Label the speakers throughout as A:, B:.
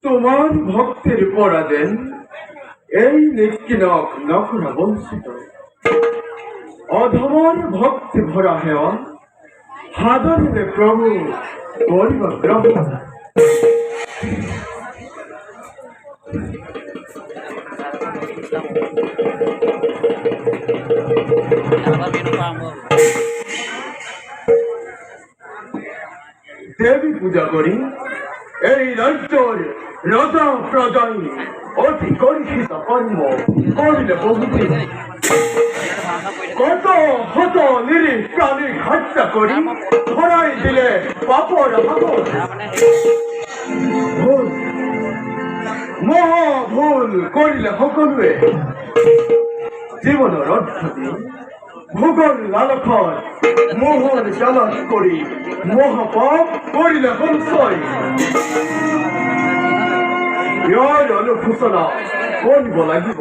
A: তোমার ভক্তের পরাদেন এই নিষ্কিনক নখরা বঞ্চিত অধমর ভক্তি ভরা হেওয়া হাদরে প্রভু গরিব গ্রহণ দেবী পূজা করি এই রাজ্যের রাজা প্রজাই অতি করিষ্ঠ কর্ম করিলে বহুদিন কত হত নিরীহ প্রাণী হত্যা করি ধরাই দিলে পাপর ভুল মহা ভুল করিলে সকলে জীবনের অর্থ দিন ভূগোল লালখন মোহন চালন করি মহাপাপ করিলে সংশয় ইয়াৰ অনুশোচনা কৰিব লাগিব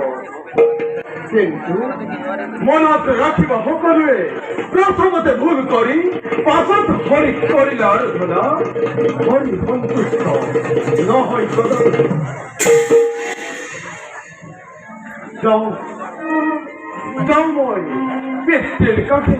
A: কিন্তু মনত ৰাখিব সকলোৱে প্ৰথমতে ভুল কৰি পাছত হৰি কৰিলে আৰাধনা হৰি সন্তুষ্ট নহয় যাওঁ মই পেটের কাছে